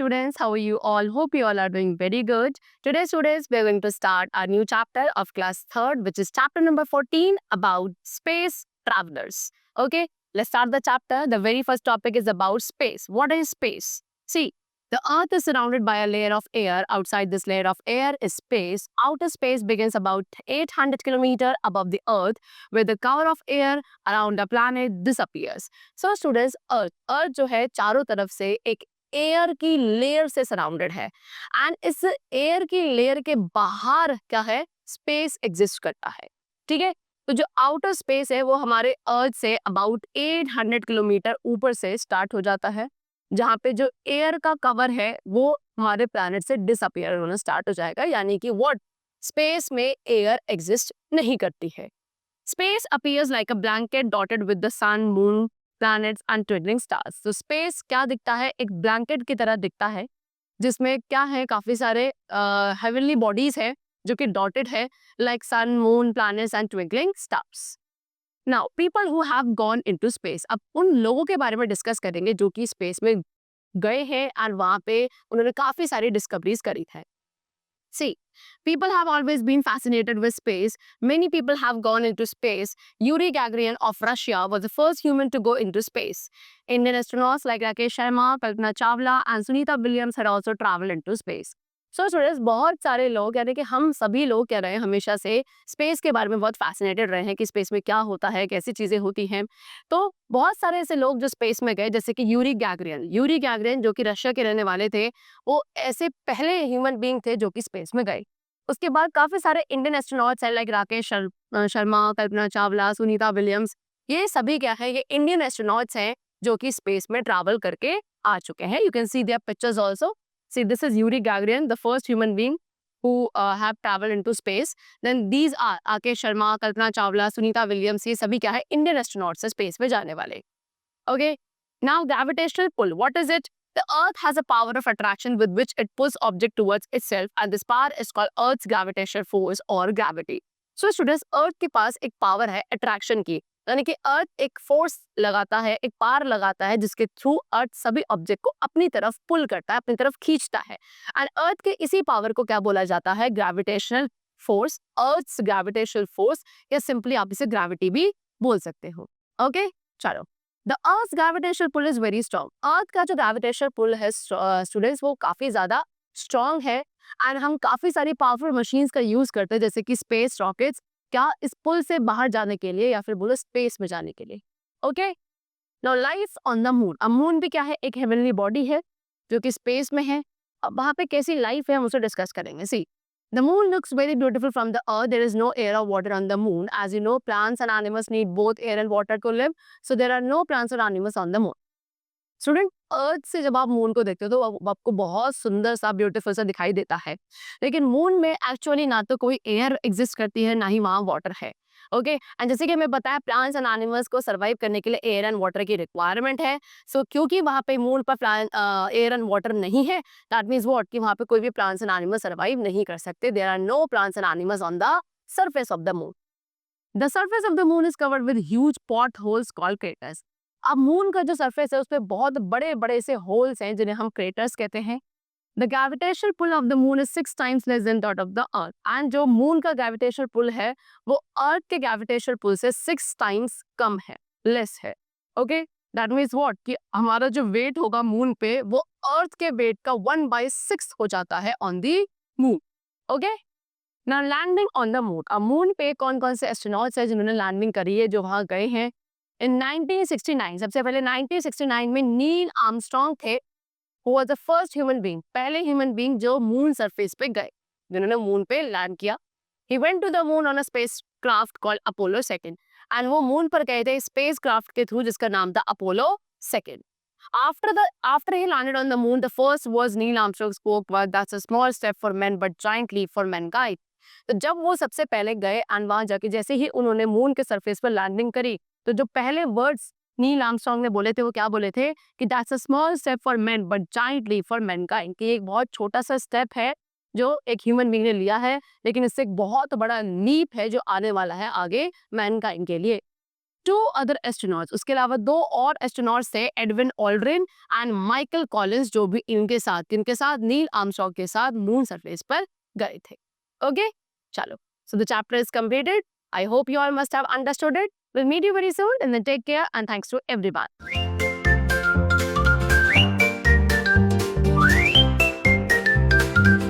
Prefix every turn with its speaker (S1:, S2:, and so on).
S1: students. How are you all? Hope you all are doing very good. Today, students, we are going to start our new chapter of class 3rd, which is chapter number 14 about space travelers. Okay, let's start the chapter. The very first topic is about space. What is space? See, the Earth is surrounded by a layer of air. Outside this layer of air is space. Outer space begins about 800 kilometers above the Earth, where the cover of air around the planet disappears. So students, अर्थ जो है चारों तरफ से एक air की layer से surrounded है and इस एयर की लेयर के बाहर क्या है, स्पेस एग्जिस्ट करता है. ठीक है, तो जो आउटर स्पेस है वो हमारे अर्थ से अबाउट 800 किलोमीटर ऊपर से स्टार्ट हो जाता है, जहाँ पे जो एयर का कवर है वो हमारे प्लैनेट से डिसअपियर होना स्टार्ट हो जाएगा, यानी कि व्हाट, स्पेस में एयर एग्जिस्ट नहीं करती है. Space appears like a blanket dotted with the sun, moon, planets and twinkling stars. तो स्पेस क्या दिखता है, एक ब्लैंकेट की तरह दिखता है, जिसमें क्या है, काफी सारे हेवनली बॉडीज है जो कि डॉटेड है like sun, moon, planets and twinkling stars. Now people who have gone into space, अब उन लोगों के बारे में डिस्कस करेंगे जो कि स्पेस में गए हैं एंड वहां पे उन्होंने काफी सारी डिस्कवरीज करी है. See, people have always been fascinated with space. Many people have gone into space. Yuri Gagarin of Russia was the first human to go into space. Indian astronauts like Rakesh Sharma, Kalpana Chawla and Sunita Williams had also traveled into space. So students, बहुत सारे लोग यानी कि हम सभी लोग कह रहे हैं हमेशा से स्पेस के बारे में बहुत फैसिनेटेड रहे हैं कि स्पेस में क्या होता है, कैसी चीज़ें होती हैं. तो बहुत सारे ऐसे लोग जो स्पेस में गए, जैसे कि यूरी गैगरिन जो कि रशिया के रहने वाले थे, वो ऐसे पहले ह्यूमन बीइंग थे जो कि स्पेस में गए. उसके बाद काफ़ी सारे इंडियन एस्ट्रोनॉट्स हैं लाइक राकेश शर्मा, कल्पना चावला, सुनीता विलियम्स. ये सभी क्या है, ये इंडियन एस्ट्रोनॉट्स हैं जो कि स्पेस में ट्रैवल करके आ चुके हैं. You can see their pictures also. See, this is Yuri Gagarin, the first human being who have traveled into space. Then these are Rakesh Sharma, Kalpana Chawla, Sunita Williams. ये सभी क्या है, Indian astronauts है space में जाने वाले. Okay. Now gravitational pull. What is it? The Earth has a power of attraction with which it pulls object towards itself, and this power is called Earth's gravitational force or gravity. So students, Earth के पास एक power है attraction की, यानी कि अर्थ एक force लगाता है, एक पावर लगाता है जिसके थ्रू अर्थ सभी ऑब्जेक्ट को अपनी तरफ पुल करता है, अपनी तरफ खींचता है. एंड अर्थ के इसी पावर को क्या बोला जाता है, gravitational force, earth's gravitational force, या सिंपली आप इसे ग्रेविटी भी बोल सकते हो. ओके, चलो. The earth gravitational pull is very strong. Earth का जो ग्रेविटेशनल पुल है स्टूडेंट्स, वो काफी ज्यादा स्ट्रॉन्ग है एंड हम काफी सारी पावरफुल मशीन्स का यूज करते हैं, जैसे कि स्पेस रॉकेट्स, क्या इस पुल से बाहर जाने के लिए या फिर बोलो स्पेस में जाने के लिए. Okay, now life on the moon. अब मून भी क्या है, एक हेवनली बॉडी है जो कि स्पेस में है. अब वहां पे कैसी लाइफ है हम उसे डिस्कस करेंगे. See, the moon looks very beautiful from the earth. There is no air और water on the moon. As you know, plants and animals need both air and water to live, so there are no plants और animals on the moon. Student, earth से जब आप moon को देखते हो तो आपको बहुत सुंदर सा, ब्यूटीफुल सा दिखाई देता है, लेकिन मून में एक्चुअली ना तो कोई एयर एग्जिस्ट करती है, ना ही वहाँ वाटर है. ओके, एंड जैसे कि हमें बताया, प्लांट्स एंड एनिमल्स को सर्वाइव करने के लिए एयर एंड वाटर की रिक्वायरमेंट है. सो क्योंकि वहाँ पे मून पर एयर एंड वाटर नहीं है, दैट मीन्स व्हाट, कि वहाँ पे कोई भी प्लांट्स एंड एनिमल्स सर्वाइव नहीं कर सकते. There are no plants and animals on the surface of the moon. The surface of the moon is covered with huge potholes called craters. अब moon का जो सरफेस है उस पे बहुत बड़े बड़े से होल्स हैं जिन्हें हम क्रेटर्स कहते हैं. The gravitational pull of the moon is 6 times less than that of the earth. And जो मून का ग्रेविटेशनल पुल है वो अर्थ के ग्रेविटेशनल पुल से 6 times कम है, लेस है. ओके, दैट मीन्स व्हाट, कि हमारा जो वेट होगा मून पे वो अर्थ के वेट का 1/6 हो जाता है on the moon. Okay, now landing on the moon. अब मून पे कौन कौन से एस्ट्रोनॉट्स हैं जिन्होंने लैंडिंग करी है, जो वहां गए हैं. इन 1969, सबसे पहले 1969 में नील आर्मस्ट्रॉन्ग थे, who was the first human being, पहले ह्यूमन बीइंग जो मून सरफेस पे गए, जिन्होंने मून पे लैंड किया. He went to the moon on a spacecraft called Apollo 2 and वो मून पर गए थे स्पेसक्राफ्ट के थ्रू जिसका नाम था Apollo 2. After he landed on the moon, the first words Neil Armstrong spoke were, "That's a small step for men, but giant leap for mankind." तो जब वो सबसे पहले गए एंड वहां जाके जैसे ही उन्होंने मून के सरफेस पर लैंडिंग करी, तो जो पहले वर्ड्स नील आर्मस्ट्रॉन्ग ने बोले थे वो क्या बोले थे, कि that's a small step for man but giant leap for mankind, कि एक बहुत छोटा सा स्टेप है जो एक ह्यूमन बीइंग ने लिया है, लेकिन इससे एक बहुत बड़ा लीप है जो आने वाला है आगे मैनकाइंड के लिए. 2 अदर एस्ट्रोनॉट्स, उसके अलावा 2 और एस्ट्रोनॉट्स थे, Edwin Aldrin and Michael Collins, जो भी इनके साथ नील आर्मस्ट्रांग के साथ मून सरफेस पर गए थे। ओके, चलो, so the chapter is completed. I hope you all must have understood it. We'll meet you very soon and then take care and thanks to everyone.